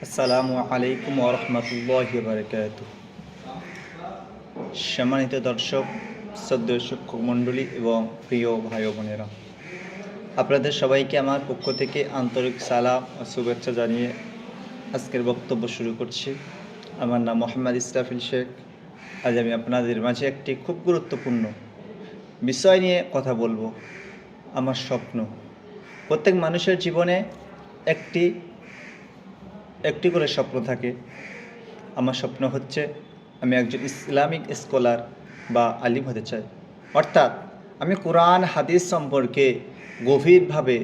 আসসালামু আলাইকুম ওয়া রাহমাতুল্লাহি ওয়া বারাকাতুহু। সম্মানিত দর্শক, শ্রদ্ধেয় শিক্ষক মণ্ডলী এবং প্রিয় ভাই ও বোনেরা, আপনাদের সবাইকে আমার পক্ষ থেকে আন্তরিক সালাম ও শুভেচ্ছা জানিয়ে আজকের বক্তব্য শুরু করছি। আমার নাম মোহাম্মদ ইসরাফিল শেখ। আজ আমি আপনাদের মাঝে একটি খুব গুরুত্বপূর্ণ বিষয় নিয়ে কথা বলবো। আমার স্বপ্ন। প্রত্যেক মানুষের জীবনে একটি করে স্বপ্ন থাকে। আমার স্বপ্ন হচ্ছে আমি একজন ইসলামিক স্কলার বা আলিম হতে চাই। অর্থাৎ আমি কোরআন হাদিস সম্পর্কে গভীরভাবে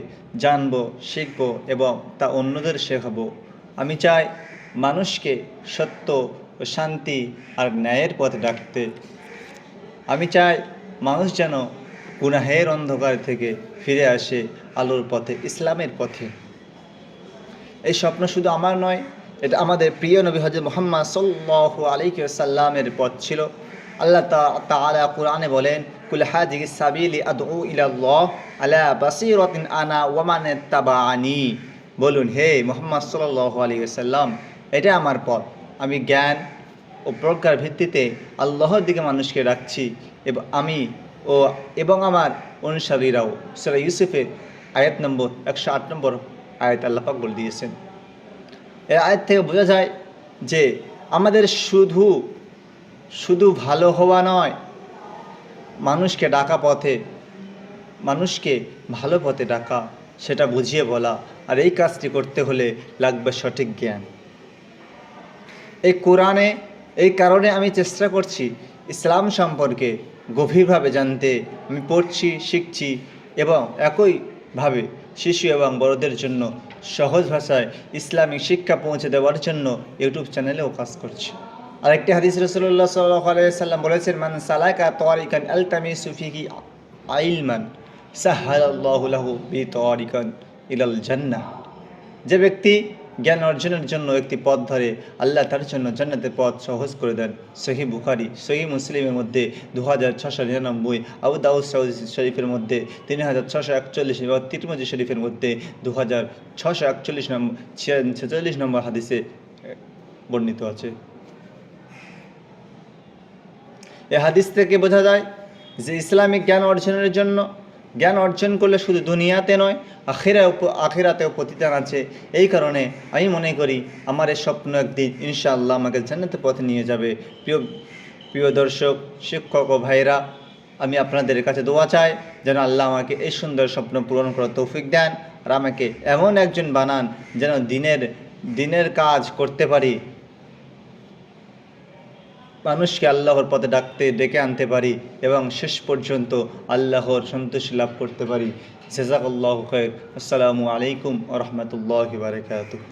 জানব, শিখব এবং তা অন্যদের শেখাবো। আমি চাই মানুষকে সত্য ও শান্তি আর ন্যায়ের পথে ডাকতে। আমি চাই মানুষ যেন গুনাহের অন্ধকার থেকে ফিরে আসে আলোর পথে, ইসলামের পথে। এই স্বপ্ন শুধু আমার নয়, এটা আমাদের প্রিয় নবী হযরত মুহাম্মদ সাল্লাল্লাহু আলাইহি ওয়াসাল্লামের পথ ছিল। আল্লাহ তাআলা কুরআনে বলেন, কুল হাযিহি সাবিলি আদউ ইলাল্লাহ আলা বাসীরাতিন আনা ওয়া মান ইত্তাবাআনি। বলুন, হে মুহাম্মদ সাল্লাল্লাহু আলাইহি ওয়াসাল্লাম, এটা আমার পথ। আমি জ্ঞান ও প্রজ্ঞার ভিত্তিতে আল্লাহর দিকে মানুষকে ডাকছি, এবং আমার অনুসারীরাও। সূরা ইউসুফের আয়াত নম্বর 108 নম্বর আয়াত আল্লাহ পাক বলে দিয়েছেন। এই আয়াত থেকে বোঝা যায় যে আমাদের শুধু ভালো হওয়া নয়, মানুষকে ভালো পথে ডাকা, সেটা বুঝিয়ে বলা। আর এই কাজটি করতে হলে লাগবে সঠিক জ্ঞান। এই কারণে আমি চেষ্টা করছি ইসলাম সম্পর্কে গভীরভাবে জানতে। আমি পড়ছি, শিখছি এবং একইভাবে শিশু এবং বড়দের জন্য সহজ ভাষায় ইসলামিক শিক্ষা পৌঁছে দেওয়ার জন্য ইউটিউব চ্যানেলেও কাজ করছি। আরেকটি হাদিস রাসূলুল্লাহ সাল্লাল্লাহু আলাইহি ওয়াসাল্লাম বলেছেন, মান সালাকা তারিকান আলতামিসু ফিহি ইলমান সাহহালাল্লাহু লাহু বিতারিকান ইলাল জান্নাহ। যে ব্যক্তি জ্ঞান অর্জনের জন্য একটি পথ ধরে, আল্লাহ তার জন্য জান্নাতের পথ সহজ করে দেন। সহিহ বুখারী, সহিহ মুসলিমের মধ্যে 2699, আবু দাউদ শরীফের মধ্যে 3641 এবং তিরমিজি শরীফের মধ্যে 2646 নম্বর হাদিসে বর্ণিত আছে। এই হাদিস থেকে বোঝা যায় যে ইসলামিক জ্ঞান অর্জন করলে শুধু দুনিয়াতে নয়, আখিরাতেও প্রতিদান আছে। এই কারণে আমি মনে করি আমার এই স্বপ্ন একদিন ইনশাআল্লাহ আমাকে জান্নাতের পথে নিয়ে যাবে। প্রিয় দর্শক, শিক্ষক ও ভাইরা, আমি আপনাদের কাছে দোয়া চাই যেন আল্লাহ আমাকে এই সুন্দর স্বপ্ন পূরণ করার তৌফিক দেন, আর আমাকে এমন একজন বানান যেন দিনের কাজ করতে পারি, মানুষকে আল্লাহর পথে ডেকে আনতে পারি এবং শেষ পর্যন্ত আল্লাহর সন্তুষ্টি লাভ করতে পারি। জাযাকাল্লাহু খায়র। আসসালামু আলাইকুম ওয়া রাহমাতুল্লাহি ওয়া বারাকাতুহু।